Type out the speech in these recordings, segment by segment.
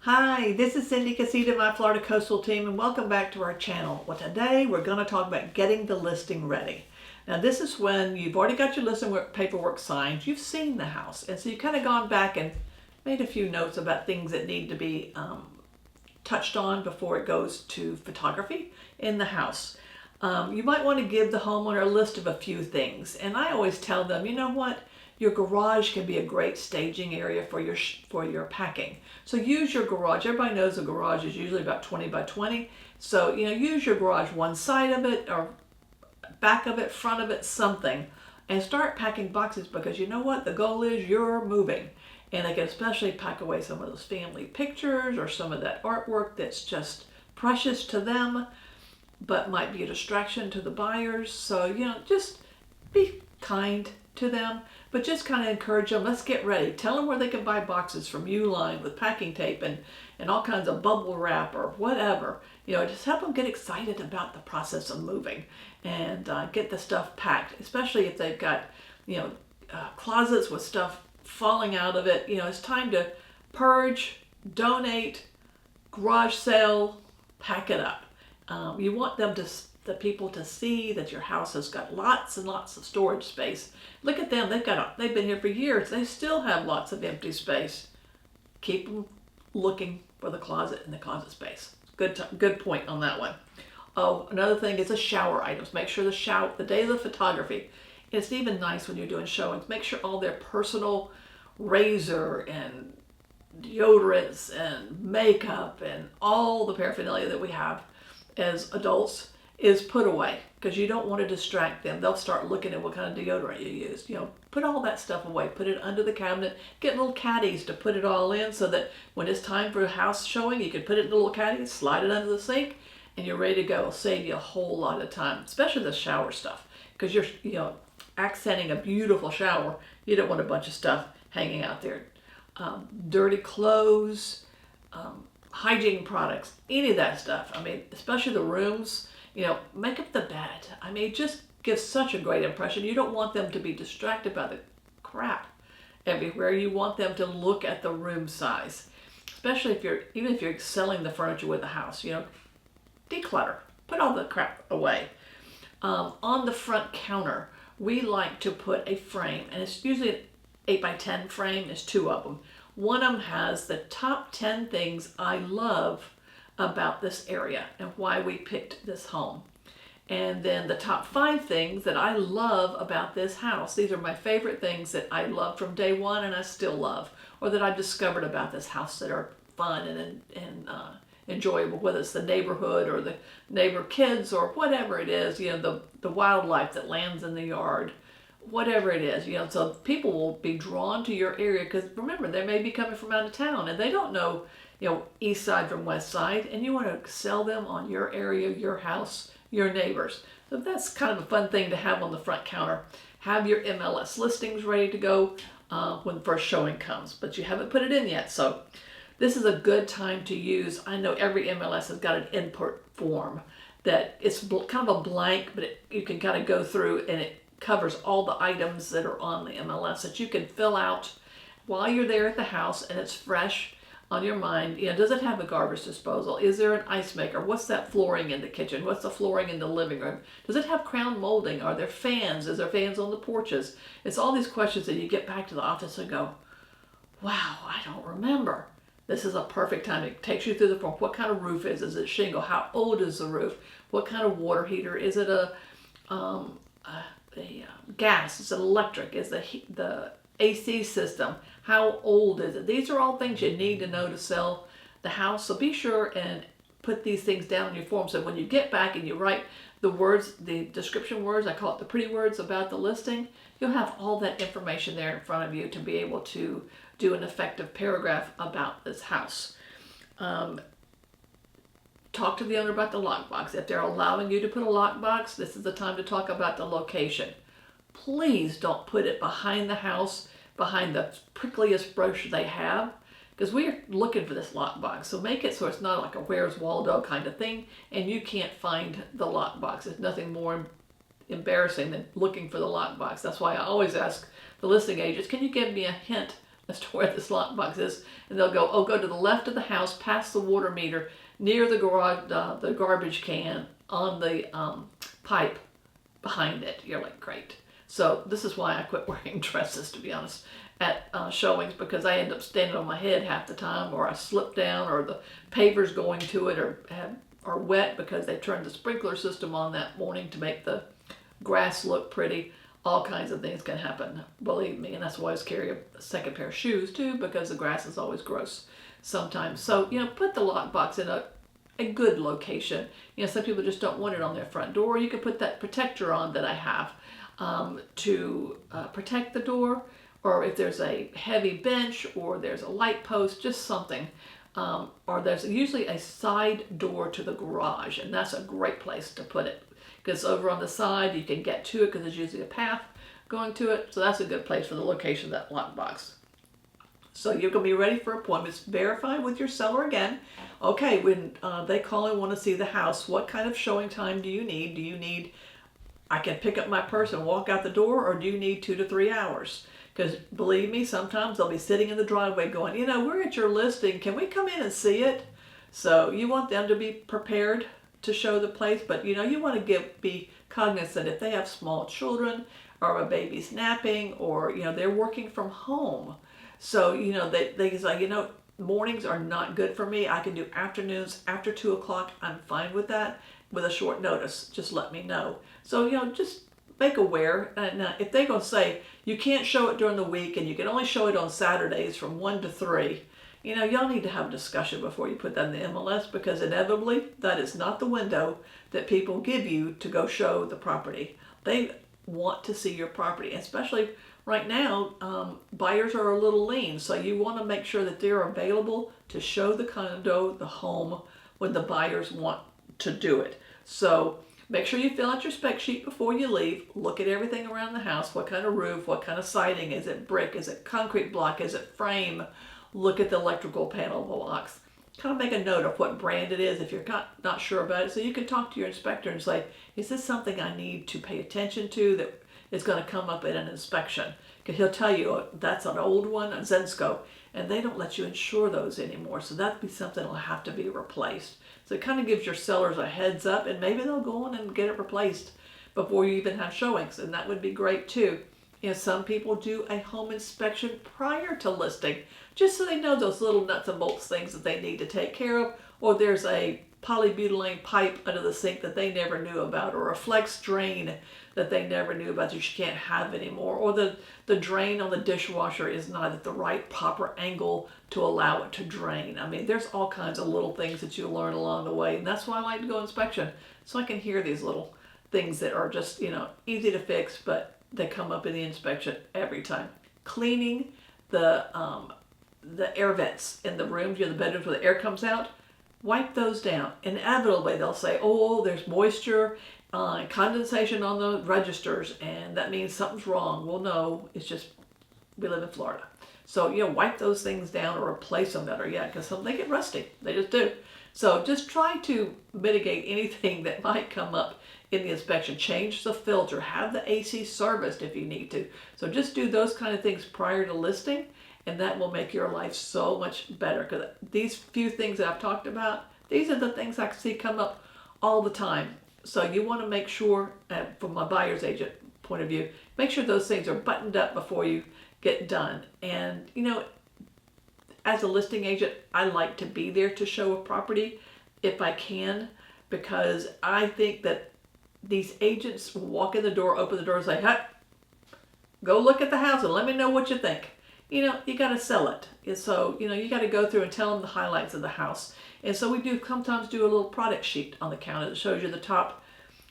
Hi, this is Cindy Casita, my Florida Coastal team, and welcome back to our channel. Well, today we're going to talk about getting the listing ready. Now, this is when you've already got your listing paperwork signed, you've seen the house, and so you've kind of gone back and made a few notes about things that need to be touched on before it goes to photography in the house. You might want to give the homeowner a list of a few things, and I always tell them, you know what? Your garage can be a great staging area for your packing. So use your garage. Everybody knows a garage is usually about 20 by 20. So, use your garage, one side of it or back of it, front of it, something, and start packing boxes, because you know what? The goal is you're moving. And they can especially pack away some of those family pictures or some of that artwork that's just precious to them, but might be a distraction to the buyers. So, just be kind to them, but just kind of encourage them. Let's get ready. Tell them where they can buy boxes from Uline with packing tape and all kinds of bubble wrap or whatever. Just help them get excited about the process of moving and get the stuff packed, especially if they've got, closets with stuff falling out of it. It's time to purge, donate, garage sale, pack it up. You want the people to see that your house has got lots and lots of storage space. Look at them. They've been here for years. They still have lots of empty space. Keep them looking for the closet and the closet space. Good point on that one. Oh, another thing is the shower items. Make sure the day of the photography, it's even nice when you're doing showings, make sure all their personal razor and deodorants and makeup and all the paraphernalia that we have as adults is put away, because you don't want to distract them. They'll start looking at what kind of deodorant you use. Put all that stuff away. Put it under the cabinet. Get little caddies to put it all in, so that when it's time for a house showing, you can put it in a little caddy, slide it under the sink, and you're ready to go. It'll save you a whole lot of time, especially the shower stuff, because you're accenting a beautiful shower. You don't want a bunch of stuff hanging out there. Dirty clothes, hygiene products, any of that stuff. Especially the rooms. Make up the bed. It just gives such a great impression. You don't want them to be distracted by the crap everywhere. You want them to look at the room size, especially even if you're selling the furniture with the house. Declutter. Put all the crap away. On the front counter, we like to put a frame, and it's usually an 8 by 10 frame. There's two of them. One of them has the top 10 things I love about this area and why we picked this home. And then the top 5 things that I love about this house. These are my favorite things that I loved from day one and I still love, or that I've discovered about this house that are fun and enjoyable, whether it's the neighborhood or the neighbor kids or whatever it is, the wildlife that lands in the yard, whatever it is, so people will be drawn to your area, because remember, they may be coming from out of town and they don't know, east side from west side, and you want to sell them on your area, your house, your neighbors. So that's kind of a fun thing to have on the front counter. Have your MLS listings ready to go when the first showing comes, but you haven't put it in yet. So this is a good time to use. I know every MLS has got an input form that it's kind of a blank, but you can kind of go through, and it covers all the items that are on the MLS that you can fill out while you're there at the house, and it's fresh on your mind. Does it have a garbage disposal? Is there an ice maker? What's that flooring in the kitchen? What's the flooring in the living room? Does it have crown molding? Are there fans? Is there fans on the porches? It's all these questions that you get back to the office and go, wow, I don't remember. This is a perfect time. It takes you through the form. What kind of roof is it? Is it shingle? How old is the roof? What kind of water heater? Is it a gas? Is it electric? Is the AC system? How old is it? These are all things you need to know to sell the house. So be sure and put these things down in your form, so when you get back and you write the words, the description words, I call it the pretty words about the listing, you'll have all that information there in front of you to be able to do an effective paragraph about this house. Talk to the owner about the lockbox. If they're allowing you to put a lockbox, this is the time to talk about the location. Please don't put it behind the house, behind the prickliest brochure they have, because we're looking for this lockbox. So make it so it's not like a Where's Waldo kind of thing, and you can't find the lockbox. There's nothing more embarrassing than looking for the lockbox. That's why I always ask the listing agents, can you give me a hint as to where this lockbox is, and they'll go, oh, go to the left of the house, past the water meter, near the garage, the garbage can, on the pipe behind it. You're like, great. So this is why I quit wearing dresses, to be honest, at showings, because I end up standing on my head half the time, or I slip down, or the pavers going to it are wet because they turned the sprinkler system on that morning to make the grass look pretty. All kinds of things can happen, believe me, and that's why I always carry a second pair of shoes too, because the grass is always gross sometimes. So, put the lockbox in a good location. Some people just don't want it on their front door. You can put that protector on that I have to protect the door, or if there's a heavy bench or there's a light post, just something. Or there's usually a side door to the garage, and that's a great place to put it, because over on the side you can get to it because there's usually a path going to it. So that's a good place for the location of that lockbox. So you're going to be ready for appointments. Verify with your seller again. Okay, when they call and want to see the house, what kind of showing time do you need? Do you need, I can pick up my purse and walk out the door, or do you need 2 to 3 hours? Because believe me, sometimes they'll be sitting in the driveway going, we're at your listing. Can we come in and see it? So you want them to be prepared to show the place, but you want to be cognizant if they have small children, or a baby's napping, or they're working from home. So they say, mornings are not good for me. I can do afternoons after 2 o'clock. I'm fine with that, with a short notice. Just let me know. So just make aware. And if they're going to say you can't show it during the week and you can only show it on Saturdays from 1 to 3, y'all need to have a discussion before you put that in the MLS, because inevitably that is not the window that people give you to go show the property. They want to see your property, especially right now. Buyers are a little lean, so you want to make sure that they're available to show the condo, the home, when the buyers want to do it. So make sure you fill out your spec sheet before you leave. Look at everything around the house. What kind of roof, what kind of siding, is it brick, is it concrete block, is it frame? Look at the electrical panel blocks. Kind of make a note of what brand it is if you're not sure about it, so you can talk to your inspector and say, is this something I need to pay attention to that is going to come up in an inspection? Because he'll tell you, oh, that's an old one, a Zensco, and they don't let you insure those anymore, so that'd be something that'll have to be replaced. So it kind of gives your sellers a heads up, and maybe they'll go on and get it replaced before you even have showings, and that would be great too. Some people do a home inspection prior to listing, just so they know those little nuts and bolts things that they need to take care of, or there's a polybutylene pipe under the sink that they never knew about, or a flex drain that they never knew about that you can't have anymore, or the drain on the dishwasher is not at the right proper angle to allow it to drain. I mean, there's all kinds of little things that you learn along the way, and that's why I like to go inspection, so I can hear these little things that are just, easy to fix, but they come up in the inspection every time. Cleaning the air vents in the rooms, the bedrooms where the air comes out, wipe those down. Inevitably, they'll say, oh, there's moisture, condensation on the registers, and that means something's wrong. Well, no, it's just, we live in Florida. So, wipe those things down or replace them better yet, because they get rusty. They just do. So just try to mitigate anything that might come up in the inspection. Change the filter, have the AC serviced if you need to. So just do those kind of things prior to listing, and that will make your life so much better, because these few things that I've talked about, these are the things I see come up all the time. So you want to make sure, from my buyer's agent point of view, make sure those things are buttoned up before you get done. And as a listing agent, I like to be there to show a property if I can, because I think that these agents will walk in the door, open the door, and say, hey, go look at the house and let me know what you think. You got to sell it. And so, you got to go through and tell them the highlights of the house. And so we do sometimes do a little product sheet on the counter that shows you the top,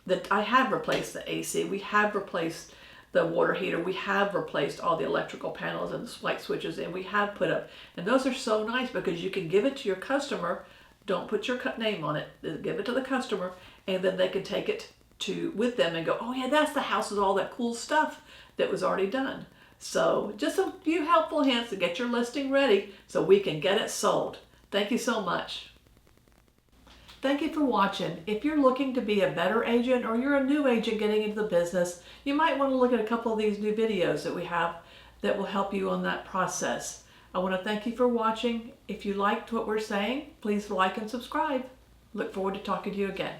that I have replaced the AC, we have replaced the water heater, we have replaced all the electrical panels and the light switches, and we have put up. And those are so nice because you can give it to your customer. Don't put your name on it. Give it to the customer, and then they can take it with them and go, oh yeah, that's the house with all that cool stuff that was already done. So just a few helpful hints to get your listing ready so we can get it sold. Thank you so much. Thank you for watching. If you're looking to be a better agent, or you're a new agent getting into the business, you might want to look at a couple of these new videos that we have that will help you on that process. I want to thank you for watching. If you liked what we're saying, please like and subscribe. Look forward to talking to you again.